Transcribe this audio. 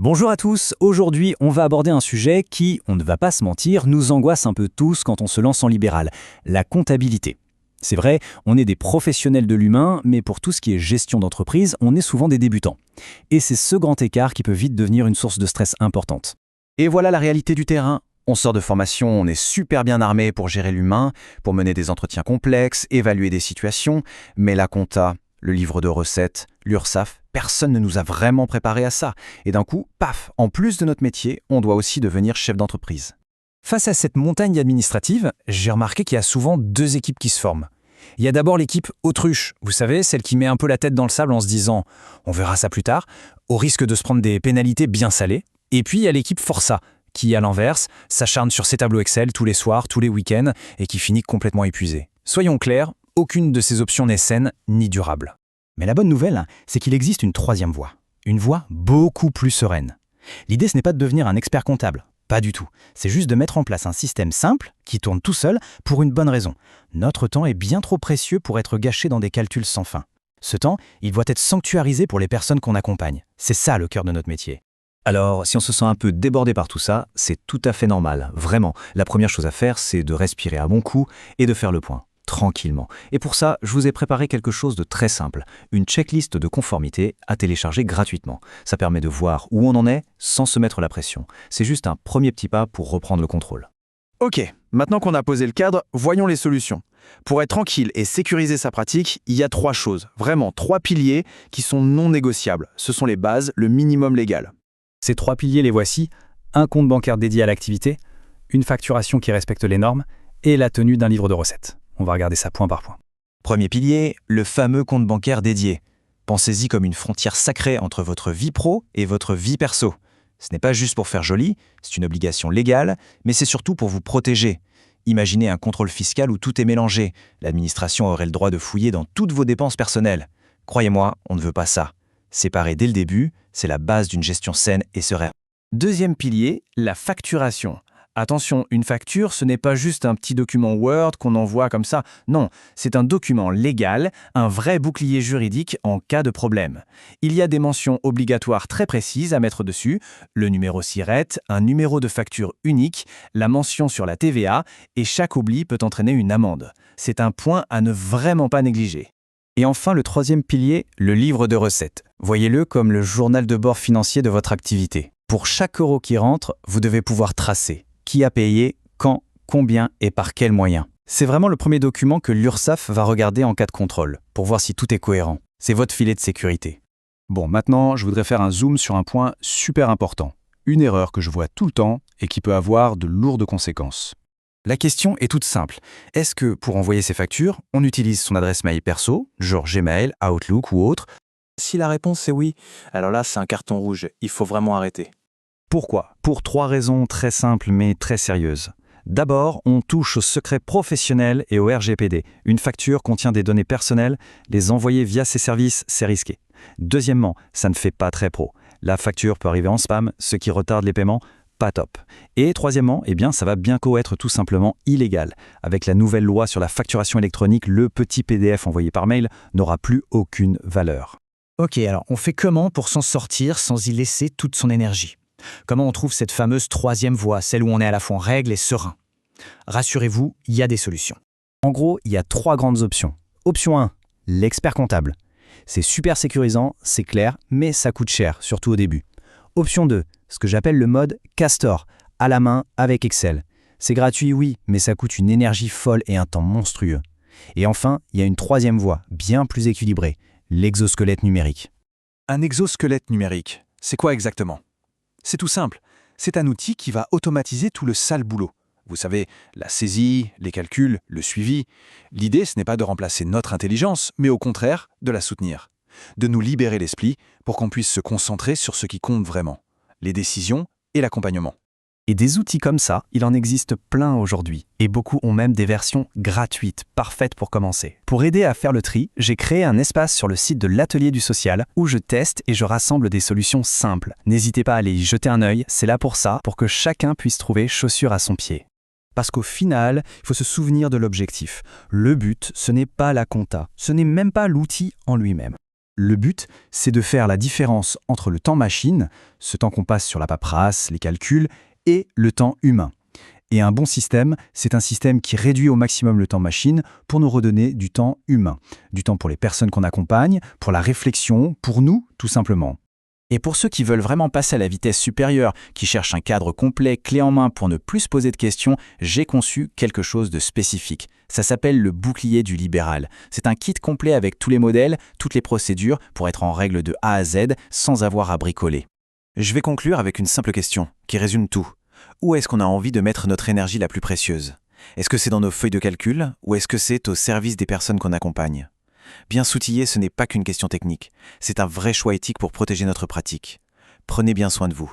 Bonjour à tous, aujourd'hui on va aborder un sujet qui, on ne va pas se mentir, nous angoisse un peu tous quand on se lance en libéral, la comptabilité. C'est vrai, on est des professionnels de l'humain, mais pour tout ce qui est gestion d'entreprise, on est souvent des débutants. Et c'est ce grand écart qui peut vite devenir une source de stress importante. Et voilà la réalité du terrain. On sort de formation, on est super bien armé pour gérer l'humain, pour mener des entretiens complexes, évaluer des situations, mais la compta, le livre de recettes, l'URSSAF, personne ne nous a vraiment préparé à ça. Et d'un coup, paf, en plus de notre métier, on doit aussi devenir chef d'entreprise. Face à cette montagne administrative, j'ai remarqué qu'il y a souvent deux équipes qui se forment. Il y a d'abord l'équipe autruche, vous savez, celle qui met un peu la tête dans le sable en se disant « on verra ça plus tard », au risque de se prendre des pénalités bien salées. Et puis il y a l'équipe forçat, qui, à l'inverse, s'acharne sur ses tableaux Excel tous les soirs, tous les week-ends, et qui finit complètement épuisée. Soyons clairs, aucune de ces options n'est saine ni durable. Mais la bonne nouvelle, c'est qu'il existe une troisième voie. Une voie beaucoup plus sereine. L'idée, ce n'est pas de devenir un expert comptable. Pas du tout. C'est juste de mettre en place un système simple, qui tourne tout seul, pour une bonne raison. Notre temps est bien trop précieux pour être gâché dans des calculs sans fin. Ce temps, il doit être sanctuarisé pour les personnes qu'on accompagne. C'est ça le cœur de notre métier. Alors, si on se sent un peu débordé par tout ça, c'est tout à fait normal, vraiment. La première chose à faire, c'est de respirer à bon coup et de faire le point, tranquillement. Et pour ça, je vous ai préparé quelque chose de très simple, une checklist de conformité à télécharger gratuitement. Ça permet de voir où on en est sans se mettre la pression. C'est juste un premier petit pas pour reprendre le contrôle. Ok, maintenant qu'on a posé le cadre, voyons les solutions. Pour être tranquille et sécuriser sa pratique, il y a trois choses, vraiment trois piliers qui sont non négociables. Ce sont les bases, le minimum légal. Ces trois piliers, les voici, un compte bancaire dédié à l'activité, une facturation qui respecte les normes et la tenue d'un livre de recettes. On va regarder ça point par point. Premier pilier, le fameux compte bancaire dédié. Pensez-y comme une frontière sacrée entre votre vie pro et votre vie perso. Ce n'est pas juste pour faire joli, c'est une obligation légale, mais c'est surtout pour vous protéger. Imaginez un contrôle fiscal où tout est mélangé. L'administration aurait le droit de fouiller dans toutes vos dépenses personnelles. Croyez-moi, on ne veut pas ça. Séparer dès le début, c'est la base d'une gestion saine et sereine. Deuxième pilier, la facturation. Attention, une facture, ce n'est pas juste un petit document Word qu'on envoie comme ça. Non, c'est un document légal, un vrai bouclier juridique en cas de problème. Il y a des mentions obligatoires très précises à mettre dessus, le numéro SIRET, un numéro de facture unique, la mention sur la TVA, et chaque oubli peut entraîner une amende. C'est un point à ne vraiment pas négliger. Et enfin, le troisième pilier, le livre de recettes. Voyez-le comme le journal de bord financier de votre activité. Pour chaque euro qui rentre, vous devez pouvoir tracer qui a payé, quand, combien et par quels moyens. C'est vraiment le premier document que l'URSSAF va regarder en cas de contrôle, pour voir si tout est cohérent. C'est votre filet de sécurité. Bon, maintenant, je voudrais faire un zoom sur un point super important. Une erreur que je vois tout le temps et qui peut avoir de lourdes conséquences. La question est toute simple. Est-ce que, pour envoyer ses factures, on utilise son adresse mail perso, genre Gmail, Outlook ou autre? Si la réponse est oui, alors là, c'est un carton rouge. Il faut vraiment arrêter. Pourquoi? Pour trois raisons très simples mais très sérieuses. D'abord, on touche au secret professionnel et au RGPD. Une facture contient des données personnelles, les envoyer via ces services, c'est risqué. Deuxièmement, ça ne fait pas très pro. La facture peut arriver en spam, ce qui retarde les paiements. Pas top. Et troisièmement, ça va bientôt être tout simplement illégal. Avec la nouvelle loi sur la facturation électronique, le petit PDF envoyé par mail n'aura plus aucune valeur. Ok, alors on fait comment pour s'en sortir sans y laisser toute son énergie? Comment on trouve cette fameuse troisième voie, celle où on est à la fois en règle et serein? Rassurez-vous, il y a des solutions. En gros, il y a trois grandes options. Option 1, l'expert comptable. C'est super sécurisant, c'est clair, mais ça coûte cher, surtout au début. Option 2, ce que j'appelle le mode Castor, à la main avec Excel. C'est gratuit, oui, mais ça coûte une énergie folle et un temps monstrueux. Et enfin, il y a une troisième voie, bien plus équilibrée, l'exosquelette numérique. Un exosquelette numérique, c'est quoi exactement? C'est tout simple, c'est un outil qui va automatiser tout le sale boulot. Vous savez, la saisie, les calculs, le suivi. L'idée, ce n'est pas de remplacer notre intelligence, mais au contraire, de la soutenir. De nous libérer l'esprit pour qu'on puisse se concentrer sur ce qui compte vraiment, les décisions et l'accompagnement. Et des outils comme ça, il en existe plein aujourd'hui. Et beaucoup ont même des versions gratuites, parfaites pour commencer. Pour aider à faire le tri, j'ai créé un espace sur le site de l'Atelier du Social où je teste et je rassemble des solutions simples. N'hésitez pas à aller y jeter un œil, c'est là pour ça, pour que chacun puisse trouver chaussure à son pied. Parce qu'au final, il faut se souvenir de l'objectif. Le but, ce n'est pas la compta, ce n'est même pas l'outil en lui-même. Le but, c'est de faire la différence entre le temps machine, ce temps qu'on passe sur la paperasse, les calculs, et le temps humain. Et un bon système, c'est un système qui réduit au maximum le temps machine pour nous redonner du temps humain. Du temps pour les personnes qu'on accompagne, pour la réflexion, pour nous, tout simplement. Et pour ceux qui veulent vraiment passer à la vitesse supérieure, qui cherchent un cadre complet, clé en main pour ne plus se poser de questions, j'ai conçu quelque chose de spécifique. Ça s'appelle le bouclier du libéral. C'est un kit complet avec tous les modèles, toutes les procédures pour être en règle de A à Z sans avoir à bricoler. Je vais conclure avec une simple question qui résume tout. Où est-ce qu'on a envie de mettre notre énergie la plus précieuse? Est-ce que c'est dans nos feuilles de calcul ou est-ce que c'est au service des personnes qu'on accompagne? Bien s'outiller, ce n'est pas qu'une question technique. C'est un vrai choix éthique pour protéger notre pratique. Prenez bien soin de vous.